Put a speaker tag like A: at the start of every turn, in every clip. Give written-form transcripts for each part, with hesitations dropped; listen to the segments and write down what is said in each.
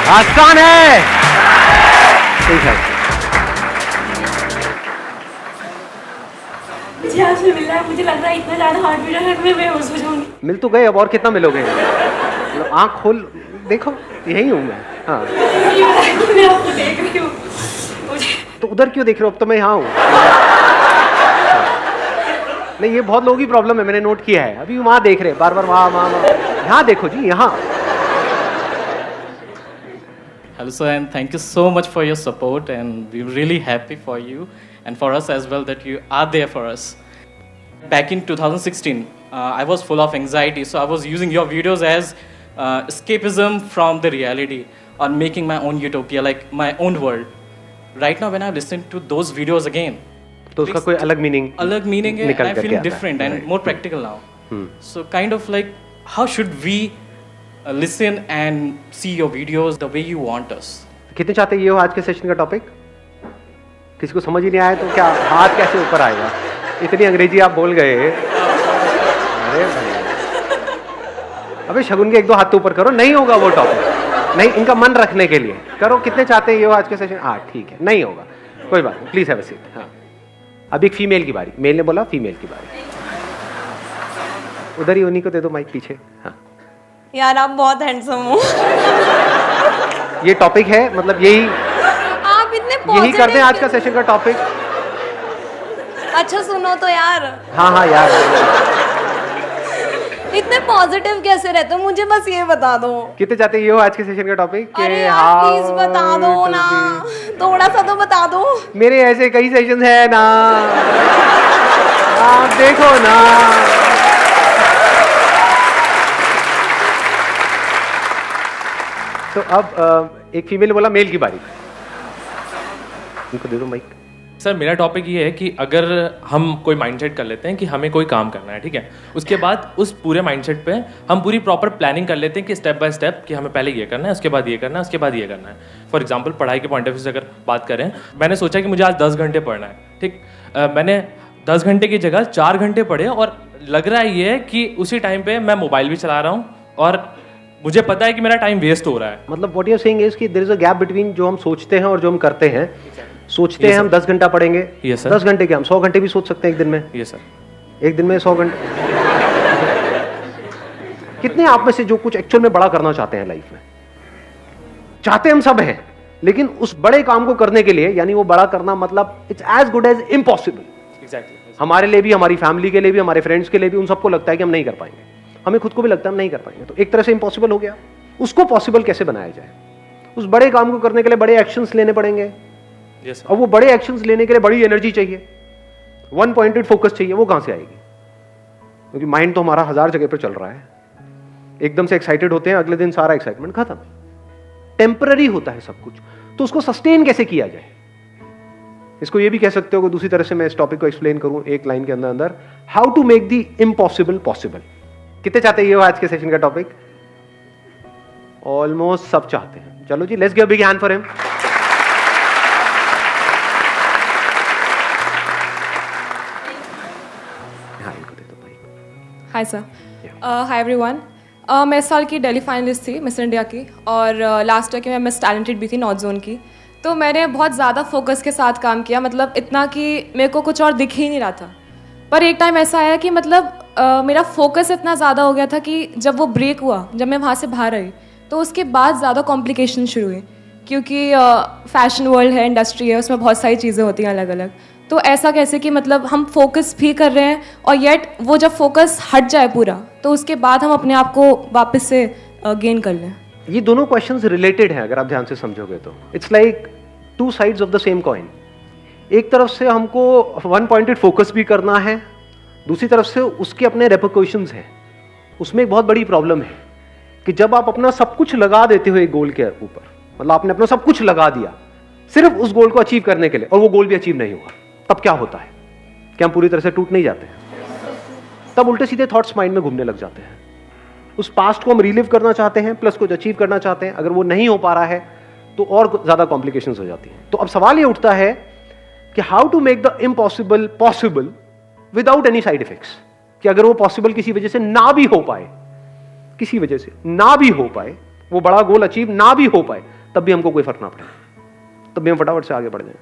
A: आसान है। ठीक है,
B: मुझे आपसे मिलना है। मुझे लग रहा है इतना ज्यादा हार्ट बीट है मैं बेहोश हो जाऊंगी।
A: मिल तो गए, अब और कितना मिलोगे? आंख खोल देखो, यही हूँ मैं। हाँ,
B: मैं आपको देख रही हूँ। मुझे
A: तो उधर क्यों देख रहे हो? अब तो मैं यहाँ हूँ। नहीं, ये बहुत लोगों की प्रॉब्लम है, मैंने नोट किया है। अभी वहाँ देख रहे हैं, बार बार वहाँ वहाँ वहाँ। यहाँ देखो जी, यहाँ।
C: Hello sir, and thank you so much for your support, and we're really happy for you and for us as well that you are there for us. Back in 2016, I was full of anxiety, so I was using your videos as escapism from the reality or making my own utopia, like my own world. Right now, when I listen to those videos again,
A: तो उसका कोई अलग meaning
C: है,
A: निकल
C: I'm
A: करके
C: feeling
A: आता है।
C: different and
A: Right.
C: more practical now. So kind of like, how should we listen and see your videos the way you want us?
A: कितने चाहते ये हो आज के सेशन का टॉपिक? किसी को समझ ही नहीं आया तो क्या हाथ कैसे ऊपर आएगा? इतनी अंग्रेजी आप बोल गए। अरे भाई, अबे शगुन के एक दो हाथ तो ऊपर करो, नहीं होगा वो टॉपिक। नहीं, इनका मन रखने के लिए करो। कितने चाहते हैं ये हो आज के सेशन? हाँ ठीक है, नहीं होगा, कोई बात नहीं, प्लीज हैव अ सीट। हाँ, अब एक फीमेल की बारी। मेल ने बोला फीमेल की बारी। उधर ही उन्हीं को दे दो माइक पीछे। हाँ,
D: यार आप बहुत हैंडसम हो।
A: ये टॉपिक है, मतलब यही
D: आप इतने
A: यही करते हैं आज का सेशन का टॉपिक।
D: अच्छा सुनो तो यार,
A: हाँ हाँ यार,
D: इतने पॉजिटिव कैसे रहते हो? मुझे बस ये बता दो।
A: कितने चाहते हैं ये हो आज के सेशन का टॉपिक?
D: अरे यार प्लीज बता दो ना, थोड़ा सा तो बता दो।
A: मेरे ऐसे कई सेशन है ना, आप देखो ना। तो अब एक फीमेल बोला मेल की बारी। उनको दे दो माइक।
E: सर मेरा टॉपिक ये है कि अगर हम कोई माइंडसेट कर लेते हैं कि हमें कोई काम करना है, ठीक है, उसके बाद उस पूरे माइंडसेट पे हम पूरी प्रॉपर प्लानिंग कर लेते हैं कि स्टेप बाय स्टेप कि हमें पहले ये करना है, उसके बाद ये करना है, उसके बाद ये करना है। फॉर एग्जांपल पढ़ाई के पॉइंट ऑफ व्यू से अगर बात करें, मैंने सोचा कि मुझे आज 10 घंटे पढ़ना है, ठीक। मैंने 10 घंटे की जगह 4 घंटे पढ़े और लग रहा है ये कि उसी टाइम पे मैं मोबाइल भी चला रहा हूँ और मुझे पता है कि मेरा टाइम वेस्ट हो रहा है।
A: मतलब what you are saying is कि there is a gap between जो हम सोचते हैं और जो हम करते हैं। सोचते हैं हम 10 घंटा पढ़ेंगे, 10 घंटे क्या हम 100 घंटे भी सोच सकते हैं एक दिन में।
E: ये सर,
A: एक दिन में 100 घंटे। कितने आप में से जो कुछ एक्चुअल में बड़ा करना चाहते हैं लाइफ में? चाहते हम सब हैं, लेकिन उस बड़े काम को करने के लिए, यानी वो बड़ा करना मतलब it's as good as impossible.
E: Exactly.
A: हमारे लिए भी, हमारी फैमिली के लिए भी, हमारे फ्रेंड्स के लिए भी, उन सबको लगता है कि हम नहीं कर पाएंगे। हमें खुद को भी लगता है हम नहीं कर पाएंगे, तो एक तरह से इम्पॉसिबल हो गया। उसको पॉसिबल कैसे बनाया जाए? उस बड़े काम को करने के लिए बड़े एक्शंस लेने पड़ेंगे।
E: यस
A: अब वो बड़े एक्शंस लेने के लिए बड़ी एनर्जी चाहिए, वन पॉइंटेड फोकस चाहिए। वो कहां से आएगी? क्योंकि माइंड तो हमारा 1000 जगह पर चल रहा है। एकदम से एक्साइटेड होते हैं, अगले दिन सारा एक्साइटमेंट खत्म। टेम्पररी होता है सब कुछ, तो उसको सस्टेन कैसे किया जाए? इसको ये भी कह सकते हो कि दूसरी तरह से मैं इस टॉपिक को एक्सप्लेन करूं एक लाइन के अंदर अंदर, how to make the impossible possible. कितने चाहते हैं ये आज के सेशन का टॉपिक? ऑलमोस्ट सब चाहते हैं। चलो जी, let's give a big hand for him.
F: Hi sir, hi everyone. मैं इस साल की दिल्ली फाइनलिस्ट थी मिस इंडिया की, और लास्ट ईयर की मैं मिस टैलेंटेड भी थी नॉर्थ जोन की। तो मैंने बहुत ज़्यादा फोकस के साथ काम किया, मतलब इतना कि मेरे को कुछ और दिख ही नहीं रहा था। पर एक टाइम ऐसा आया कि मतलब मेरा फोकस इतना ज़्यादा हो गया था कि जब वो ब्रेक हुआ, जब मैं वहाँ से बाहर आई, तो उसके बाद ज़्यादा कॉम्प्लिकेशन शुरू हुई, क्योंकि फैशन वर्ल्ड है, इंडस्ट्री है, उसमें बहुत सारी चीज़ें होती हैं अलग अलग। तो ऐसा कैसे कि मतलब हम फोकस भी कर रहे हैं और येट वो जब फोकस हट जाए पूरा, तो उसके बाद हम अपने आप को वापस से गेन कर लें।
A: ये दोनों क्वेश्चंस रिलेटेड हैं अगर आप ध्यान से समझोगे तो। It's like two sides of the same coin. एक तरफ से हमको वन पॉइंटेड फोकस भी करना है, दूसरी तरफ से उसके अपने रेपरकशंस हैं। उसमें एक बहुत बड़ी प्रॉब्लम है कि जब आप अपना सब कुछ लगा देते हो एक गोल के ऊपर, मतलब आपने अपना सब कुछ लगा दिया सिर्फ उस गोल को अचीव करने के लिए, और वो गोल भी अचीव नहीं हुआ, तब क्या होता है? क्या हम पूरी तरह से टूट नहीं जाते हैं? तब उल्टे सीधे थॉट्स माइंड में घूमने लग जाते हैं। उस पास्ट को हम रिलीव करना चाहते हैं, प्लस कुछ अचीव करना चाहते हैं। अगर वो नहीं हो पा रहा है तो और ज्यादा कॉम्प्लिकेशंस हो जाती हैं। तो अब सवाल ये उठता है कि how to make the impossible possible without any side effects. कि अगर वो पॉसिबल किसी वजह से ना भी हो पाए, किसी वजह से ना भी हो पाए, वो बड़ा गोल अचीव ना भी हो पाए, तब भी हमको कोई फर्क ना पड़े, तब भी हम फटाफट से आगे बढ़ जाएं,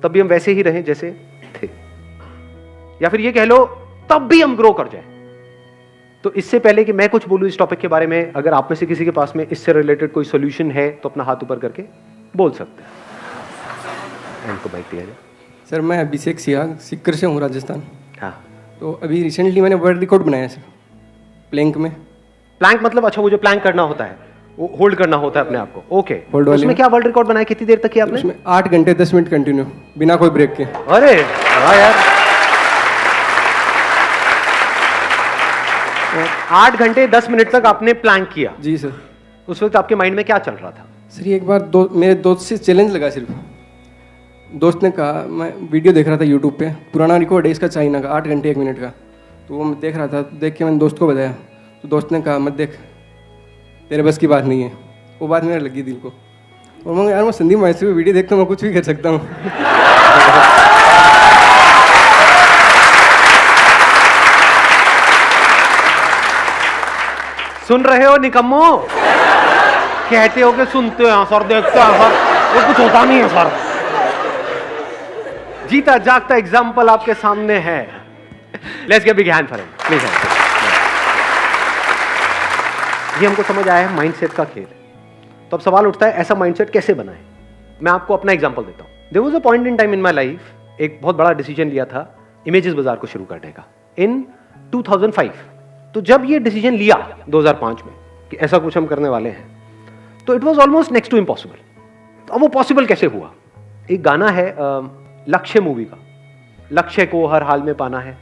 A: तब भी हम वैसे ही रहें जैसे थे, या फिर ये कह लो तब भी हम ग्रो कर जाएं। तो इससे पहले कि मैं कुछ बोलूं इस टॉपिक के बारे में, अगर आप में से किसी के पास में इससे रिलेटेड कोई सॉल्यूशन है तो अपना हाथ ऊपर करके बोल सकते हैं। इनको बाइक दिया जाए।
G: सर मैं अभिषेक सियाग सिक्कर से हूँ, राजस्थान।
A: हाँ,
G: तो अभी रिसेंटली मैंने वर्ल्ड रिकॉर्ड बनाया सर प्लैंक में।
A: प्लैंक मतलब अच्छा वो जो प्लैंक करना होता है, वो होल्ड करना होता है अपने आप को, ओके।
G: होल्ड वाले
A: उसमें क्या वर्ल्ड रिकॉर्ड बनाया, कितनी देर तक किया आपने?
G: उसमें 8 घंटे 10 मिनट कंटिन्यू बिना कोई ब्रेक के।
A: अरे वाह यार, 8 घंटे 10 मिनट तक आपने प्लैंक किया।
G: जी सर।
A: उस वक्त आपके माइंड में क्या चल रहा था?
G: सर एक बार मेरे दोस्त से चैलेंज लगा, सिर्फ दोस्त ने कहा, मैं वीडियो देख रहा था यूट्यूब पे, पुराना रिकॉर्ड है इसका चाइना का, 8 घंटे 1 मिनट का। तो वो मैं देख रहा था, देख के मैंने दोस्त को बताया, तो दोस्त ने कहा मत देख, तेरे बस की बात नहीं है। वो बात मेरे लगी दिल को, और मैं यार मैं संदीप माहेश्वरी वीडियो देखता हूँ, मैं कुछ भी कर सकता हूँ।
A: सुन रहे हो निकम्मो? कहते हो कि सुनते हो सर, देखते हो सर, वो कुछ होता नहीं है सर। जीता जागता एग्जाम्पल आपके सामने है। Let's give big hand for him please. ये हमको समझ आया है माइंडसेट का खेल। तो अब सवाल उठता है ऐसा माइंडसेट कैसे बनाएं? मैं आपको अपना एग्जांपल देता हूं। There was a point in time in my life, एक बहुत बड़ा डिसीजन लिया था इमेजेस बाजार को शुरू करने का इन 2005। तो जब ये डिसीजन लिया 2005 में कि ऐसा कुछ हम करने वाले हैं, तो it was almost next to impossible. तो अब वो पॉसिबल कैसे हुआ? एक गाना है लक्ष्य मूवी का, लक्ष्य को हर हाल में पाना है।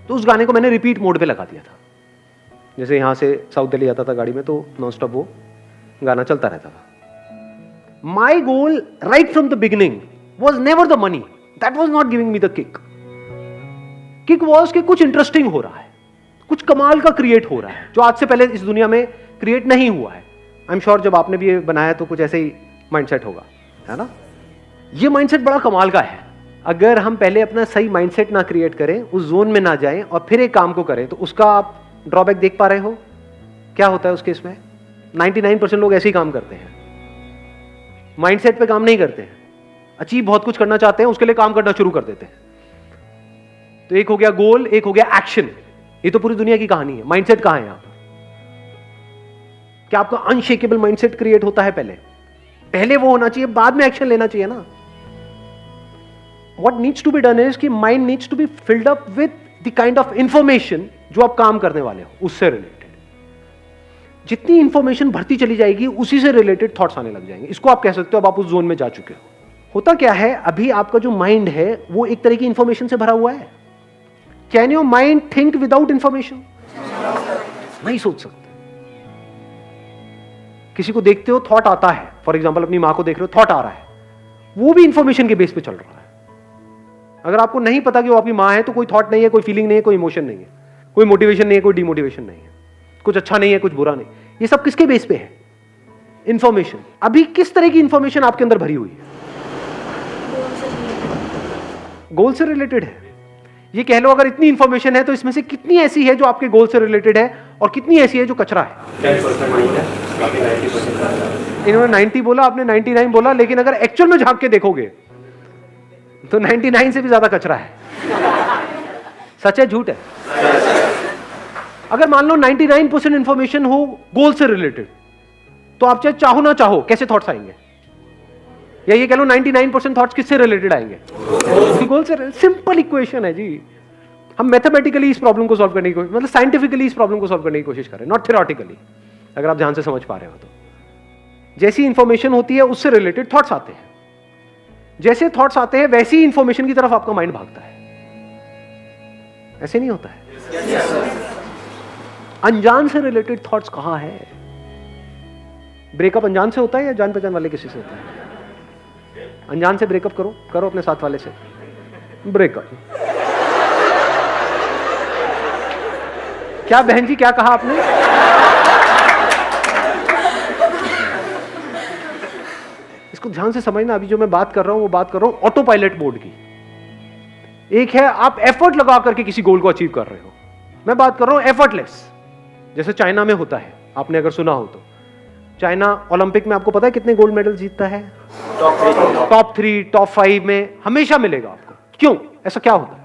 A: तो उस गाने को मैंने रिपीट मोड पे लगा दिया था। जैसे यहां से साउथ दिल्ली जाता था गाड़ी में, तो नॉन स्टॉप वो गाना चलता रहता था। My goal right from the beginning was never the money, that was not giving me the kick. Kick was कि कुछ इंटरेस्टिंग हो रहा है, कुछ कमाल का क्रिएट हो रहा है जो आज से पहले इस दुनिया में क्रिएट नहीं हुआ है। आई एम श्योर जब आपने भी ये बनाया तो कुछ ऐसे ही माइंडसेट होगा, है ना? ये माइंडसेट बड़ा कमाल का है। अगर हम पहले अपना सही माइंडसेट ना क्रिएट करें, उस जोन में ना जाएं और फिर एक काम को करें, तो उसका आप ड्रॉबैक देख पा रहे हो क्या होता है उस केस में? 99% लोग ऐसे ही काम करते हैं, माइंडसेट पे काम नहीं करते हैं। अचीव बहुत कुछ करना चाहते हैं, उसके लिए काम करना शुरू कर देते हैं। तो एक हो गया गोल, एक हो गया एक्शन। ये तो पूरी दुनिया की कहानी है। माइंडसेट कहां है यहां पर? क्या आपका अनशेकेबल माइंडसेट क्रिएट होता है पहले वो होना चाहिए, बाद में एक्शन लेना चाहिए ना। What needs to be done is कि mind needs to be filled up with the kind of information जो आप काम करने वाले हो उससे रिलेटेड। जितनी इंफॉर्मेशन भरती चली जाएगी, उसी से रिलेटेड थॉट्स आने लग जाएंगे। इसको आप कह सकते हो अब आप उस जोन में जा चुके हो। होता क्या है, अभी आपका जो माइंड है वो एक तरह की इंफॉर्मेशन से भरा हुआ है। Can your mind think without information? नहीं सोच सकते। किसी को देखते हो, थॉट आता है, फॉर एग्जाम्पल अपनी मां को देख रहे हो, थॉट आ रहा है, वो भी इंफॉर्मेशन के बेस पे चल रहा है। अगर आपको नहीं पता कि वो आपकी मां है, तो कोई थॉट नहीं है, कोई फीलिंग नहीं है, कोई इमोशन नहीं है, कोई मोटिवेशन नहीं है, कोई डिमोटिवेशन नहीं है, कुछ अच्छा नहीं है, कुछ बुरा नहीं। ये सब किसके बेस पे है? इंफॉर्मेशन। अभी किस तरह की इंफॉर्मेशन आपके अंदर भरी हुई है? गोल से रिलेटेड है। ये कह लो अगर इतनी इंफॉर्मेशन है तो इसमें से कितनी ऐसी है जो आपके गोल से रिलेटेड है और कितनी ऐसी है जो कचरा है? 10% माइंड है, बाकी 90%। इन्होंने 90 बोला, आपने 99 बोला, लेकिन अगर एक्चुअल में झांक के देखोगे तो 99 से भी ज्यादा कचरा है। सच है झूठ है? अगर मान लो 99% इंफॉर्मेशन हो गोल से रिलेटेड, तो आप चाहे चाहो ना चाहो कैसे थॉट्स आएंगे? या ये कह लो 99% थॉट्स किससे रिलेटेड आएंगे? गोल से। सिंपल इक्वेशन है जी। हम मैथमेटिकली इस प्रॉब्लम को सॉल्व करने की कोशिश, मतलब साइंटिफिकली इस प्रॉब्लम को सॉल्व करने की कोशिश करें, नॉट थ्योरेटिकली। अगर आप ध्यान से समझ पा रहे हो तो जैसी इंफॉर्मेशन होती है उससे रिलेटेड थॉट्स आते हैं। जैसे थॉट्स आते हैं वैसी इंफॉर्मेशन की तरफ आपका माइंड भागता है। ऐसे नहीं होता है? अनजान से रिलेटेड थॉट्स कहां है? ब्रेकअप अनजान से होता है या जान पहचान वाले किसी से होता है? अनजान से ब्रेकअप करो अपने साथ वाले से ब्रेकअप। क्या बहन जी, क्या कहा आपने? इसको ध्यान से समझना। अभी जो मैं बात कर रहा हूं वो बात कर रहा हूं ऑटो पायलट मोड की। एक है आप एफर्ट लगा करके किसी गोल को अचीव कर रहे हो, मैं बात कर रहा हूं एफर्टलेस, जैसे चाइना में होता है, आपने अगर सुना हो तो। चाइना ओलंपिक में आपको पता है कितने गोल्ड मेडल जीतता है? टॉप 3, टॉप 5 में हमेशा मिलेगा आपको। क्यों? ऐसा क्या होता है?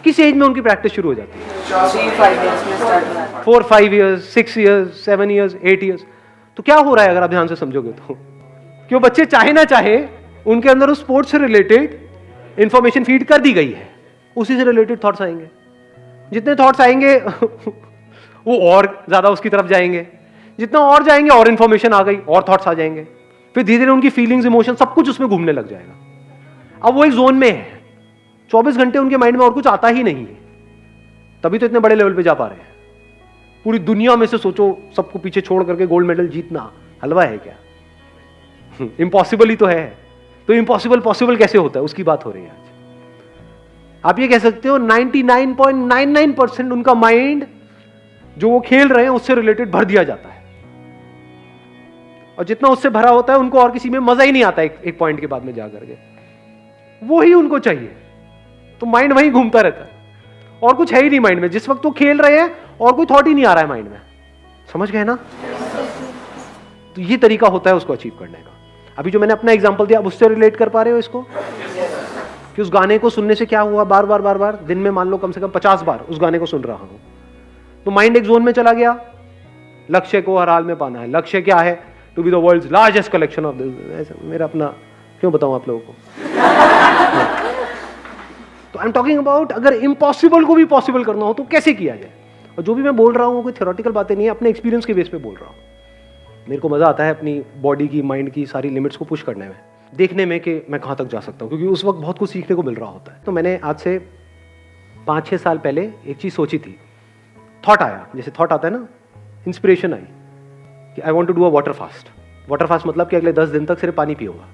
A: किस एज में उनकी प्रैक्टिस शुरू हो जाती है? 4, 5 ईयर्स, 6 ईयर्स, 7 ईयर्स, 8 ईयर्स। तो क्या हो रहा है अगर आप ध्यान से समझोगे तो? क्यों बच्चे चाहे ना चाहे उनके अंदर उस स्पोर्ट्स से रिलेटेड इंफॉर्मेशन फीड कर दी गई है, उसी से रिलेटेड थॉट्स आएंगे। जितने थॉट्स आएंगे वो और ज्यादा उसकी तरफ जाएंगे, जितना और जाएंगे और इंफॉर्मेशन आ गई, और थॉट्स आ जाएंगे, फिर धीरे धीरे उनकी फीलिंग्स, इमोशन सब कुछ उसमें घूमने लग जाएगा। अब वो एक जोन में है, 24 घंटे उनके माइंड में और कुछ आता ही नहीं है, तभी तो इतने बड़े लेवल पे जा पा रहे हैं। पूरी दुनिया में से सोचो, सबको पीछे छोड़ करके गोल्ड मेडल जीतना हलवा है क्या? इम्पॉसिबल ही तो है। तो इम्पॉसिबल पॉसिबल कैसे होता है, उसकी बात हो रही है आज। आप ये कह सकते हो 99.99% उनका माइंड जो वो खेल रहे हैं उससे रिलेटेड भर दिया जाता है, और जितना उससे भरा होता है उनको और किसी में मजा ही नहीं आता। एक पॉइंट के बाद में जाकर के वो ही उनको चाहिए, तो माइंड वहीं घूमता रहता है, और कुछ है ही नहीं माइंड में। जिस वक्त वो खेल रहे हैं और कोई थॉट ही नहीं आ रहा है माइंड में, समझ गए ना? तो ये तरीका होता है उसको अचीव करने का। अभी जो मैंने अपना एग्जांपल दिया, अब उससे रिलेट कर पा रहे हो इसको? कि उस गाने को सुनने से क्या हुआ, बार बार दिन में मान लो कम से कम 50 बार उस गाने को सुन रहा हूं, तो माइंड एक जोन में चला गया। लक्ष्य को हर हाल में पाना है। लक्ष्य क्या है? To be the world's largest collection of this. मेरा अपना क्यों बताऊं आप लोगों को? तो आई एम टॉकिंग अबाउट अगर इम्पॉसिबल को भी पॉसिबल करना हो तो कैसे किया जाए। और जो भी मैं बोल रहा हूं कोई थ्योरेटिकल बातें नहीं है, अपने एक्सपीरियंस के बेस पे बोल रहा हूं। मेरे को मजा आता है अपनी बॉडी की, माइंड की सारी लिमिट्स को पुश करने में, देखने में कि मैं कहां तक जा सकता हूं, क्योंकि उस वक्त बहुत कुछ सीखने को मिल रहा होता है। तो मैंने आज से 5-6 साल पहले एक चीज सोची थी, थॉट आया, जैसे थॉट आता है ना, इंस्पिरेशन आई कि I want to do a water fast. Water fast मतलब कि अगले 10 दिन तक सिर्फ पानी पियूंगा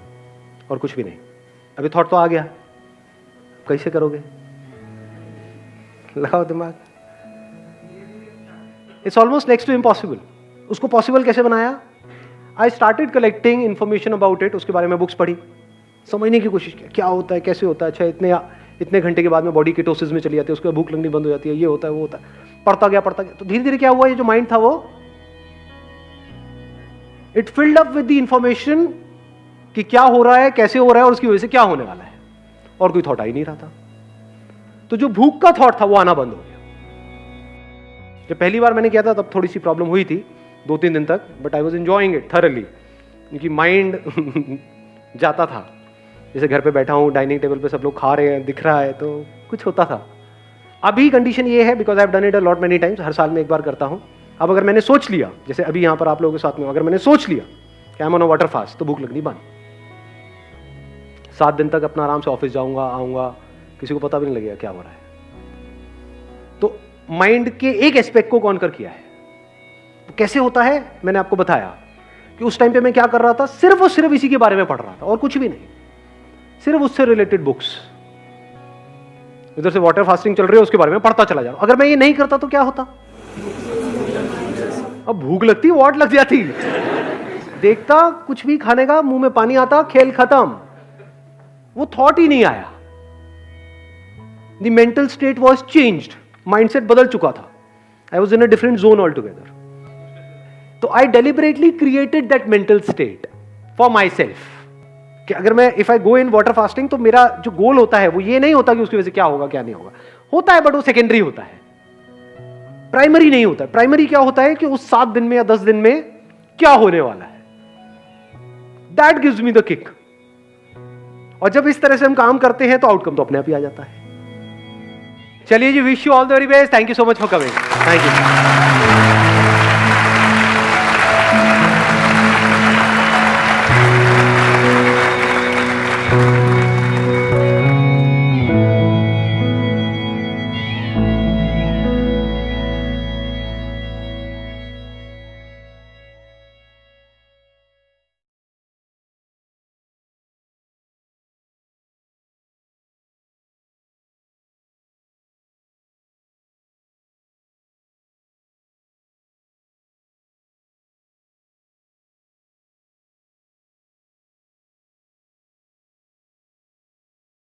A: और कुछ भी नहीं। अभी थॉट तो आ गया, कैसे करोगे? लगाओ दिमाग। It's almost next to impossible. उसको पॉसिबल कैसे बनाया? I started collecting information about it. उसके बारे में बुक्स पढ़ी, समझने की कोशिश की क्या होता है, कैसे होता है। अच्छा, इतने घंटे के बाद में बॉडी कीटोसिस में चली जाती है, उसके बाद भूख लगनी बंद हो जाती है, ये होता है वो होता है। पढ़ता गया तो धीरे धीरे क्या हुआ, ये जो माइंड था वो it filled up with the information कि क्या हो रहा है, कैसे हो रहा है और उसकी वजह से क्या होने वाला है, और कोई थॉट आ ही नहीं रहा था। तो जो भूख का थॉट था वो आना बंद हो गया। जब पहली बार मैंने किया था तब थोड़ी सी प्रॉब्लम हुई थी 2-3 दिन तक, but I was enjoying it thoroughly, क्योंकि माइंड जाता था। जैसे घर पे बैठा हूँ, डाइनिंग टेबल पे सब लोग खा रहे हैं, दिख रहा है, तो कुछ होता था। अभी कंडीशन ये है, because I have done it a lot many times, हर साल में एक बार करता हूँ। अब अगर मैंने सोच लिया, जैसे अभी यहाँ पर आप लोगों के साथ में, अगर मैंने सोच लिया कि I am on a water fast, तो भूख लगनी बंद। 7 दिन तक अपना आराम से ऑफिस जाऊंगा, आऊंगा, किसी को पता भी नहीं लगेगा क्या हो रहा है। तो माइंड के एक एस्पेक्ट को कॉन्कर किया है। तो कैसे होता है मैंने आपको बताया कि उस टाइम पे मैं क्या कर रहा था, सिर्फ और सिर्फ इसी के बारे में पढ़ रहा था और कुछ भी नहीं, सिर्फ उससे रिलेटेड बुक्स। इधर से वाटर फास्टिंग चल रही है, उसके बारे में पढ़ता चला जा रहा। अगर मैं ये नहीं करता तो क्या होता? अब भूख लगती, वाट लग जाती, देखता कुछ भी खाने का, मुंह में पानी आता, खेल खत्म, वो थॉट ही नहीं आया। The mental state was changed, mindset बदल चुका था। I was in a different zone all together. तो I deliberately created that mental state for my self, कि अगर मैं if I go in water fasting तो मेरा जो गोल होता है वो ये नहीं होता कि उसकी वजह से क्या होगा क्या नहीं होगा, होता है बट वो सेकेंडरी होता है, प्राइमरी नहीं होता है। प्राइमरी क्या होता है कि उस 7 दिन में या 10 दिन में क्या होने वाला है, that gives me the kick. और जब इस तरह से हम काम करते हैं तो आउटकम तो अपने आप ही आ जाता है। चलिए जी, wish you all the very best, thank you so much for coming, thank you.